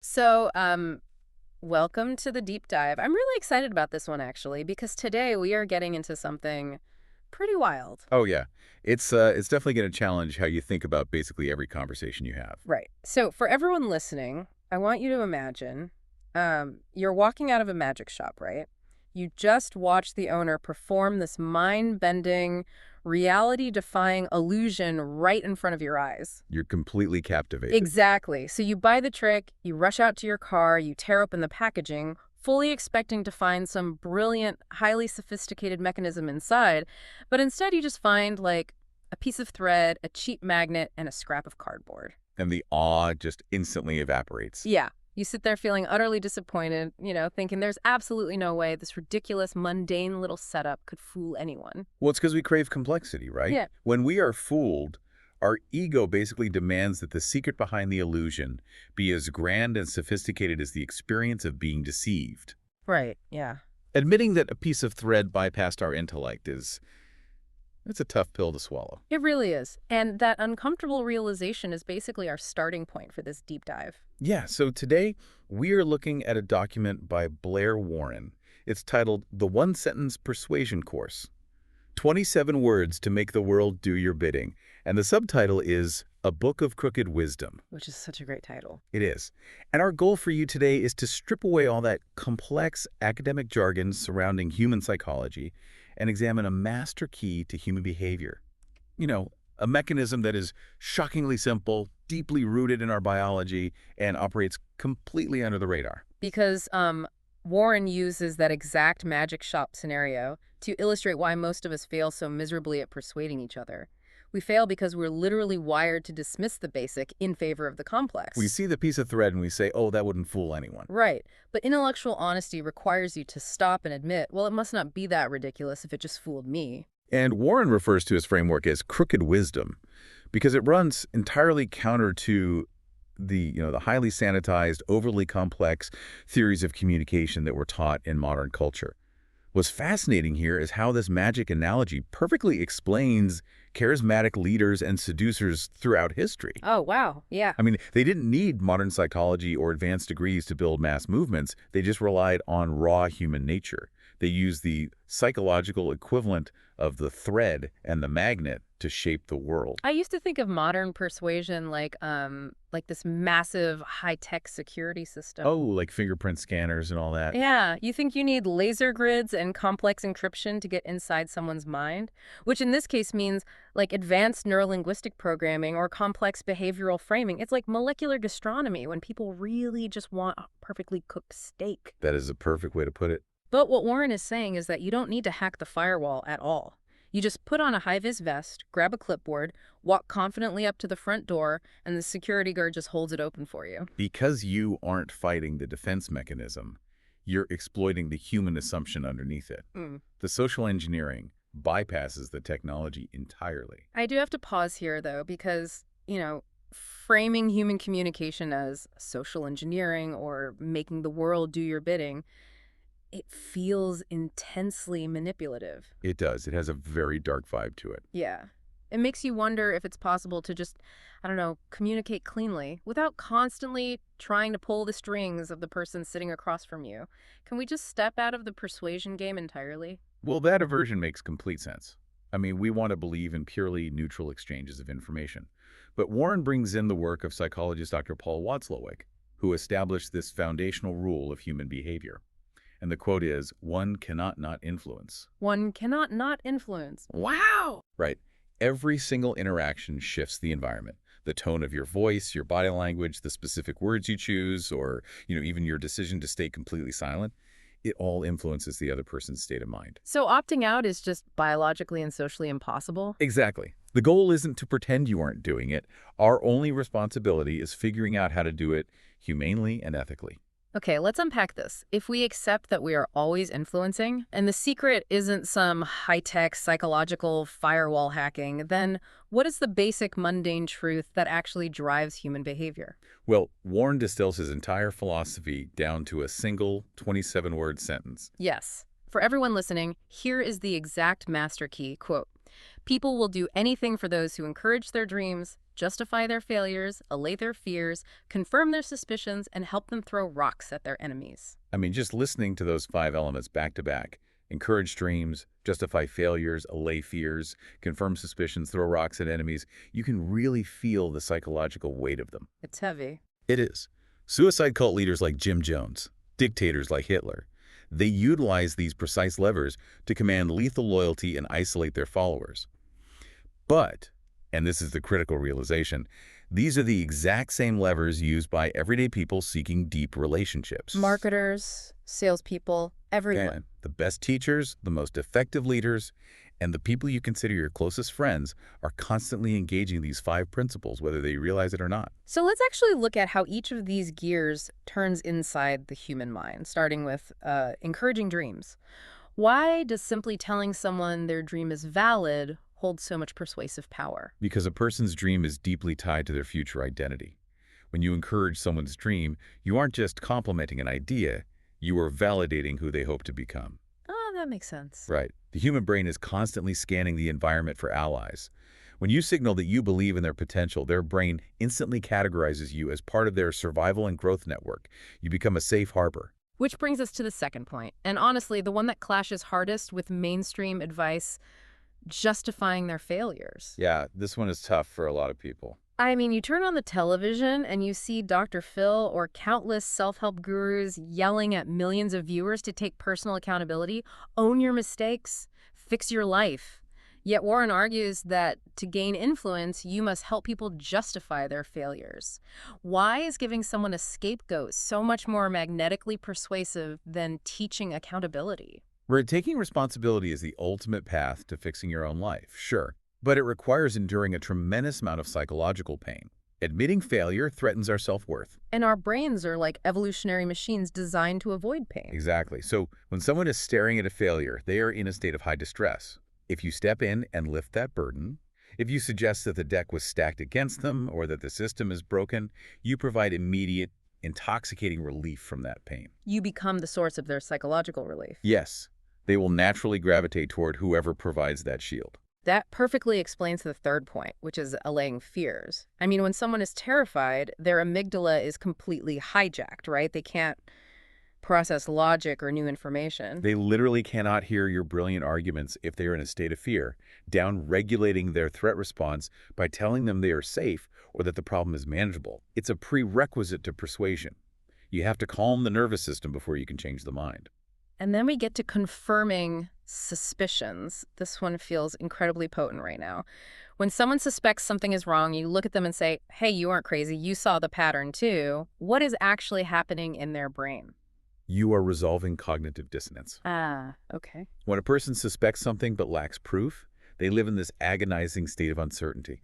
So, welcome to the deep dive. I'm really excited about this one, actually, because today we are getting into something pretty wild. Oh yeah, it's definitely going to challenge how you think about basically every conversation you have. Right. So, for everyone listening, I want you to imagine you're walking out of a magic shop, right? You just watched the owner perform this mind-bending, reality-defying illusion right in front of your eyes. You're completely captivated. Exactly. So you buy the trick, you rush out to your car, you tear open the packaging, fully expecting to find some brilliant, highly sophisticated mechanism inside, but instead you just find, like, a piece of thread, a cheap magnet, and a scrap of cardboard. And the awe just instantly evaporates. Yeah. You sit there feeling utterly disappointed, thinking there's absolutely no way this ridiculous, mundane little setup could fool anyone. Well, it's because we crave complexity, right? Yeah. When we are fooled, our ego basically demands that the secret behind the illusion be as grand and sophisticated as the experience of being deceived. Right. Yeah. Admitting that a piece of thread bypassed our intellect it's a tough pill to swallow. It really is. And that uncomfortable realization is basically our starting point for this deep dive. Yeah, so today we are looking at a document by Blair Warren. It's titled The One-Sentence Persuasion Course, 27 Words to Make the World Do Your Bidding. And the subtitle is A Book of Crooked Wisdom. Which is such a great title. It is. And our goal for you today is to strip away all that complex academic jargon surrounding human psychology and examine a master key to human behavior. You know, a mechanism that is shockingly simple, deeply rooted in our biology, and operates completely under the radar. Because Warren uses that exact magic shop scenario to illustrate why most of us fail so miserably at persuading each other. We fail because we're literally wired to dismiss the basic in favor of the complex. We see the piece of thread and we say, oh, that wouldn't fool anyone. Right. But intellectual honesty requires you to stop and admit, well, it must not be that ridiculous if it just fooled me. And Warren refers to his framework as crooked wisdom because it runs entirely counter to the highly sanitized, overly complex theories of communication that were taught in modern culture. What's fascinating here is how this magic analogy perfectly explains charismatic leaders and seducers throughout history. Oh, wow. Yeah. I mean, they didn't need modern psychology or advanced degrees to build mass movements. They just relied on raw human nature. They used the psychological equivalent of the thread and the magnet to shape the world. I used to think of modern persuasion like this massive high-tech security system. Oh, like fingerprint scanners and all that. Yeah, you think you need laser grids and complex encryption to get inside someone's mind, which in this case means like advanced neurolinguistic programming or complex behavioral framing. It's like molecular gastronomy when people really just want a perfectly cooked steak. That is a perfect way to put it. But what Warren is saying is that you don't need to hack the firewall at all. You just put on a high-vis vest, grab a clipboard, walk confidently up to the front door, and the security guard just holds it open for you. Because you aren't fighting the defense mechanism, you're exploiting the human assumption underneath it. The social engineering bypasses the technology entirely. I do have to pause here, though, because, framing human communication as social engineering or making the world do your bidding, it feels intensely manipulative. It does. It has a very dark vibe to it. Yeah. It makes you wonder if it's possible to just, I don't know, communicate cleanly without constantly trying to pull the strings of the person sitting across from you. Can we just step out of the persuasion game entirely? Well, that aversion makes complete sense. I mean, we want to believe in purely neutral exchanges of information. But Warren brings in the work of psychologist Dr. Paul Watzlawick, who established this foundational rule of human behavior. And the quote is, one cannot not influence. One cannot not influence. Wow! Right. Every single interaction shifts the environment. The tone of your voice, your body language, the specific words you choose, or even your decision to stay completely silent, it all influences the other person's state of mind. So opting out is just biologically and socially impossible? Exactly. The goal isn't to pretend you aren't doing it. Our only responsibility is figuring out how to do it humanely and ethically. Okay, let's unpack this. If we accept that we are always influencing, and the secret isn't some high-tech psychological firewall hacking, then what is the basic mundane truth that actually drives human behavior? Well, Warren distills his entire philosophy down to a single 27-word sentence. Yes. For everyone listening, here is the exact master key, quote, "People will do anything for those who encourage their dreams, justify their failures, allay their fears, confirm their suspicions, and help them throw rocks at their enemies. I mean, just listening to those 5 elements back to back, encourage dreams, justify failures, allay fears, confirm suspicions, throw rocks at enemies, you can really feel the psychological weight of them. It's heavy. It is. Suicide cult leaders like Jim Jones, dictators like Hitler, they utilize these precise levers to command lethal loyalty and isolate their followers. But, and this is the critical realization, these are the exact same levers used by everyday people seeking deep relationships. Marketers, salespeople, everyone. And the best teachers, the most effective leaders, and the people you consider your closest friends are constantly engaging these 5 principles, whether they realize it or not. So let's actually look at how each of these gears turns inside the human mind, starting with encouraging dreams. Why does simply telling someone their dream is valid hold so much persuasive power? Because a person's dream is deeply tied to their future identity. When you encourage someone's dream, you aren't just complimenting an idea, you are validating who they hope to become. Oh, that makes sense. Right. The human brain is constantly scanning the environment for allies. When you signal that you believe in their potential, their brain instantly categorizes you as part of their survival and growth network. You become a safe harbor. Which brings us to the second point, and honestly, the one that clashes hardest with mainstream advice, justifying their failures. Yeah, this one is tough for a lot of people. I mean, you turn on the television and you see Dr. Phil or countless self-help gurus yelling at millions of viewers to take personal accountability, own your mistakes, fix your life. Yet Warren argues that to gain influence, you must help people justify their failures. Why is giving someone a scapegoat so much more magnetically persuasive than teaching accountability? Where taking responsibility is the ultimate path to fixing your own life, sure. But it requires enduring a tremendous amount of psychological pain. Admitting failure threatens our self-worth. And our brains are like evolutionary machines designed to avoid pain. Exactly. So when someone is staring at a failure, they are in a state of high distress. If you step in and lift that burden, if you suggest that the deck was stacked against them or that the system is broken, you provide immediate, intoxicating relief from that pain. You become the source of their psychological relief. Yes, they will naturally gravitate toward whoever provides that shield. That perfectly explains the third point, which is allaying fears. I mean, when someone is terrified, their amygdala is completely hijacked, right? They can't process logic or new information. They literally cannot hear your brilliant arguments if they are in a state of fear, down-regulating their threat response by telling them they are safe or that the problem is manageable. It's a prerequisite to persuasion. You have to calm the nervous system before you can change the mind. And then we get to confirming suspicions. This one feels incredibly potent right now. When someone suspects something is wrong, you look at them and say, hey, you aren't crazy. You saw the pattern too. What is actually happening in their brain? You are resolving cognitive dissonance. Ah, okay. When a person suspects something but lacks proof, they live in this agonizing state of uncertainty.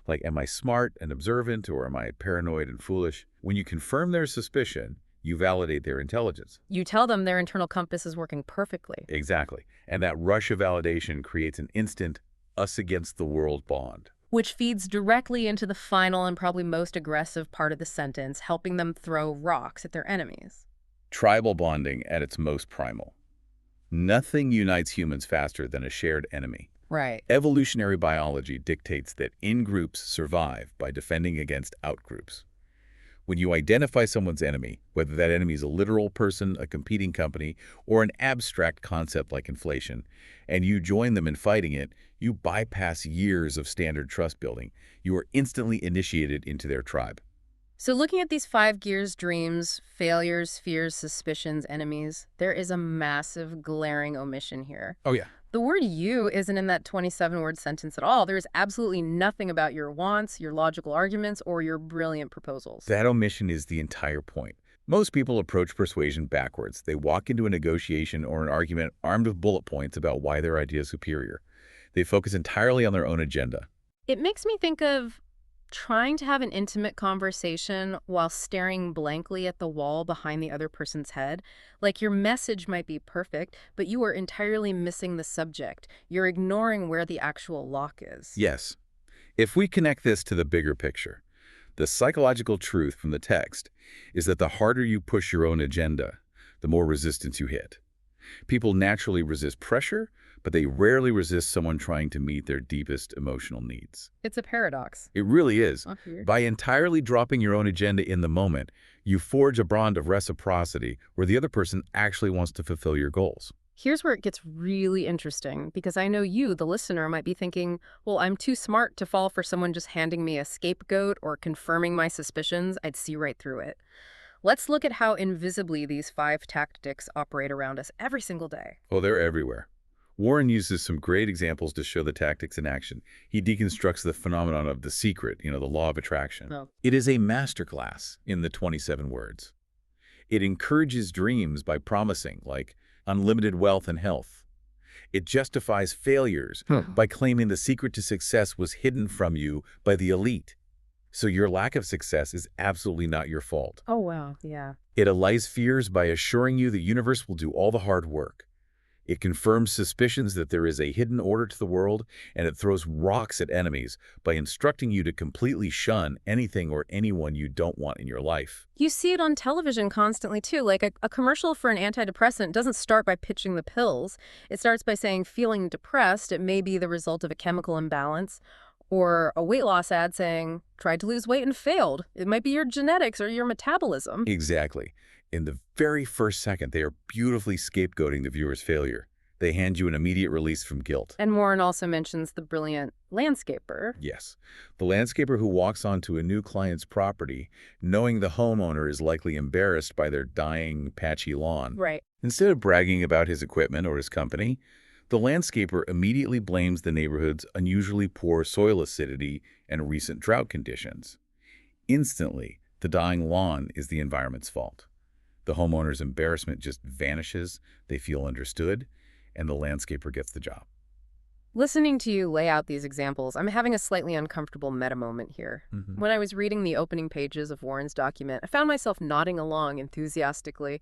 Like, am I smart and observant, or am I paranoid and foolish? When you confirm their suspicion, you validate their intelligence. You tell them their internal compass is working perfectly. Exactly. And that rush of validation creates an instant us-against-the-world bond. Which feeds directly into the final and probably most aggressive part of the sentence, helping them throw rocks at their enemies. Tribal bonding at its most primal. Nothing unites humans faster than a shared enemy. Right. Evolutionary biology dictates that in-groups survive by defending against out-groups. When you identify someone's enemy, whether that enemy is a literal person, a competing company, or an abstract concept like inflation, and you join them in fighting it, you bypass years of standard trust building. You are instantly initiated into their tribe. So looking at these 5 gears, dreams, failures, fears, suspicions, enemies, there is a massive glaring omission here. Oh, yeah. The word you isn't in that 27-word sentence at all. There's absolutely nothing about your wants, your logical arguments, or your brilliant proposals. That omission is the entire point. Most people approach persuasion backwards. They walk into a negotiation or an argument armed with bullet points about why their idea is superior. They focus entirely on their own agenda. It makes me think of trying to have an intimate conversation while staring blankly at the wall behind the other person's head. Like, your message might be perfect, but you are entirely missing the subject. You're ignoring where the actual lock is. Yes. If we connect this to the bigger picture, the psychological truth from the text is that the harder you push your own agenda, the more resistance you hit. People naturally resist pressure, but they rarely resist someone trying to meet their deepest emotional needs. It's a paradox. It really is. Okay. By entirely dropping your own agenda in the moment, you forge a bond of reciprocity where the other person actually wants to fulfill your goals. Here's where it gets really interesting, because I know you, the listener, might be thinking, well, I'm too smart to fall for someone just handing me a scapegoat or confirming my suspicions. I'd see right through it. Let's look at how invisibly these 5 tactics operate around us every single day. Oh, they're everywhere. Warren uses some great examples to show the tactics in action. He deconstructs the phenomenon of the secret, the law of attraction. Oh. It is a masterclass in the 27 words. It encourages dreams by promising, like unlimited wealth and health. It justifies failures by claiming the secret to success was hidden from you by the elite. So your lack of success is absolutely not your fault. Oh, wow. Yeah. It allays fears by assuring you the universe will do all the hard work. It confirms suspicions that there is a hidden order to the world, and it throws rocks at enemies by instructing you to completely shun anything or anyone you don't want in your life. You see it on television constantly, too. Like a commercial for an antidepressant doesn't start by pitching the pills. It starts by saying feeling depressed. It may be the result of a chemical imbalance. Or a weight loss ad saying, tried to lose weight and failed. It might be your genetics or your metabolism. Exactly. In the very first second, they are beautifully scapegoating the viewer's failure. They hand you an immediate release from guilt. And Warren also mentions the brilliant landscaper. Yes. The landscaper who walks onto a new client's property, knowing the homeowner is likely embarrassed by their dying, patchy lawn. Right. Instead of bragging about his equipment or his company, the landscaper immediately blames the neighborhood's unusually poor soil acidity and recent drought conditions. Instantly, the dying lawn is the environment's fault. The homeowner's embarrassment just vanishes, they feel understood, and the landscaper gets the job. Listening to you lay out these examples, I'm having a slightly uncomfortable meta moment here. When I was reading the opening pages of Warren's document, I found myself nodding along enthusiastically,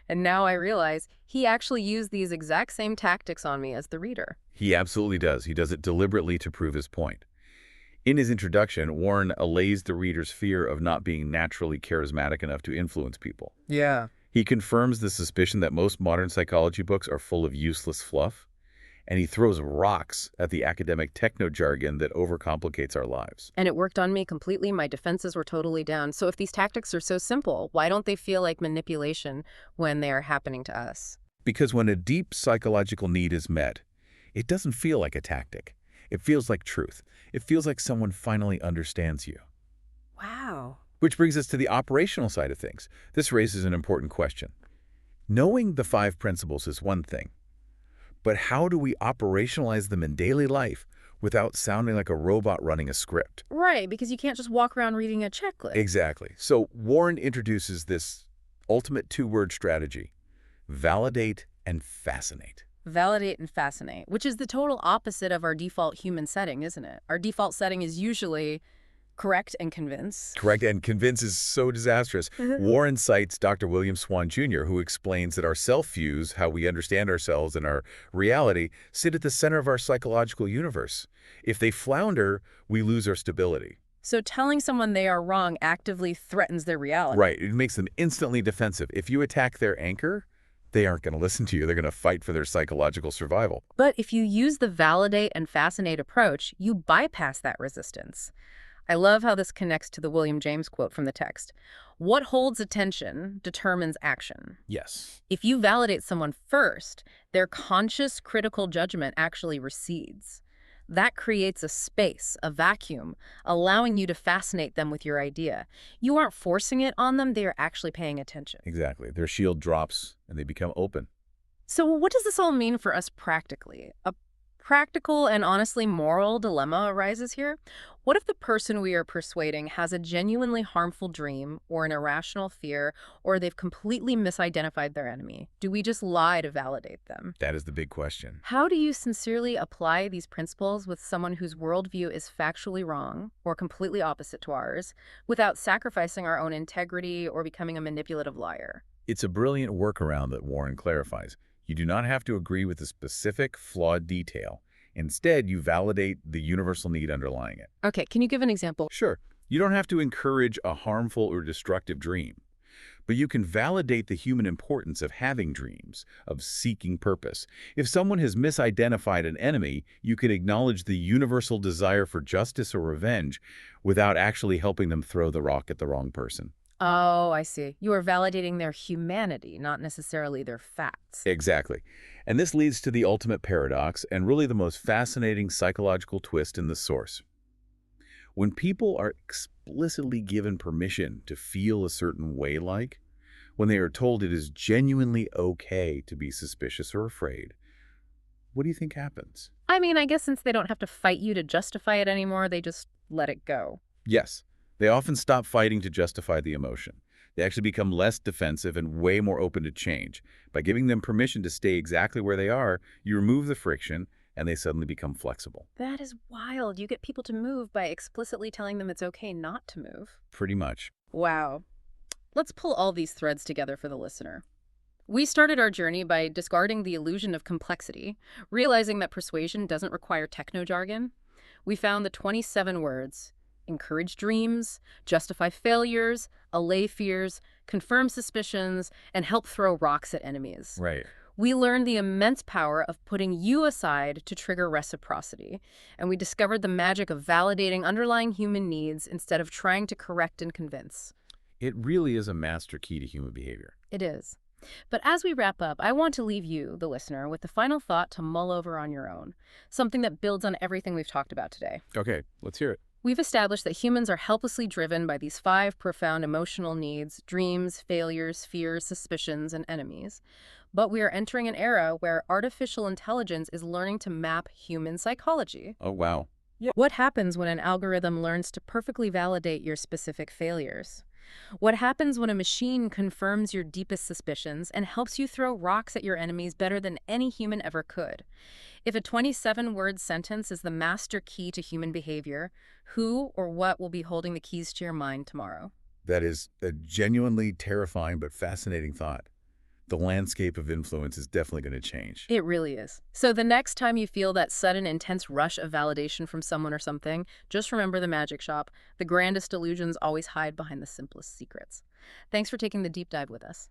and now I realize he actually used these exact same tactics on me as the reader. He absolutely does. He does it deliberately to prove his point. In his introduction, Warren allays the reader's fear of not being naturally charismatic enough to influence people. Yeah. He confirms the suspicion that most modern psychology books are full of useless fluff, and he throws rocks at the academic techno-jargon that overcomplicates our lives. And it worked on me completely. My defenses were totally down. So if these tactics are so simple, why don't they feel like manipulation when they are happening to us? Because when a deep psychological need is met, it doesn't feel like a tactic. It feels like truth. It feels like someone finally understands you. Wow. Which brings us to the operational side of things. This raises an important question. Knowing the 5 principles is one thing, but how do we operationalize them in daily life without sounding like a robot running a script? Right, because you can't just walk around reading a checklist. Exactly. So Warren introduces this ultimate 2-word strategy: validate and fascinate. Validate and fascinate, which is the total opposite of our default human setting, isn't it? Our default setting is usually correct and convince. Correct, and convince is so disastrous. Warren cites Dr. William Swan Jr., who explains that our self-views, how we understand ourselves and our reality, sit at the center of our psychological universe. If they flounder, we lose our stability. So telling someone they are wrong actively threatens their reality. Right, it makes them instantly defensive. If you attack their anchor, they aren't going to listen to you. They're going to fight for their psychological survival. But if you use the validate and fascinate approach, you bypass that resistance. I love how this connects to the William James quote from the text. What holds attention determines action. Yes. If you validate someone first, their conscious critical judgment actually recedes. That creates a space, a vacuum, allowing you to fascinate them with your idea. You aren't forcing it on them, they are actually paying attention. Exactly. Their shield drops and they become open. So what does this all mean for us practically? A practical and honestly moral dilemma arises here. What if the person we are persuading has a genuinely harmful dream or an irrational fear, or they've completely misidentified their enemy? Do we just lie to validate them? That is the big question. How do you sincerely apply these principles with someone whose worldview is factually wrong or completely opposite to ours without sacrificing our own integrity or becoming a manipulative liar? It's a brilliant workaround that Warren clarifies. You do not have to agree with a specific, flawed detail. Instead, you validate the universal need underlying it. Okay, can you give an example? Sure, you don't have to encourage a harmful or destructive dream, But you can validate the human importance of having dreams, of seeking purpose. If someone has misidentified an enemy, you can acknowledge the universal desire for justice or revenge without actually helping them throw the rock at the wrong person. Oh, I see. You are validating their humanity, not necessarily their facts. Exactly. And this leads to the ultimate paradox and really the most fascinating psychological twist in the source. When people are explicitly given permission to feel a certain way when they are told it is genuinely okay to be suspicious or afraid, what do you think happens? I mean, I guess since they don't have to fight you to justify it anymore, they just let it go. Yes, they often stop fighting to justify the emotion. They actually become less defensive and way more open to change. By giving them permission to stay exactly where they are, you remove the friction and they suddenly become flexible. That is wild. You get people to move by explicitly telling them it's okay not to move. Pretty much. Wow. Let's pull all these threads together for the listener. We started our journey by discarding the illusion of complexity, realizing that persuasion doesn't require techno-jargon. We found the 27 words: encourage dreams, justify failures, allay fears, confirm suspicions, and help throw rocks at enemies. Right. We learned the immense power of putting you aside to trigger reciprocity, and we discovered the magic of validating underlying human needs instead of trying to correct and convince. It really is a master key to human behavior. It is. But as we wrap up, I want to leave you, the listener, with the final thought to mull over on your own, something that builds on everything we've talked about today. Okay, let's hear it. We've established that humans are helplessly driven by these 5 profound emotional needs: dreams, failures, fears, suspicions, and enemies. But we are entering an era where artificial intelligence is learning to map human psychology. Oh, wow. What happens when an algorithm learns to perfectly validate your specific failures? What happens when a machine confirms your deepest suspicions and helps you throw rocks at your enemies better than any human ever could? If a 27-word sentence is the master key to human behavior, who or what will be holding the keys to your mind tomorrow? That is a genuinely terrifying but fascinating thought. The landscape of influence is definitely going to change. It really is. So the next time you feel that sudden, intense rush of validation from someone or something, just remember the magic shop. The grandest illusions always hide behind the simplest secrets. Thanks for taking the deep dive with us.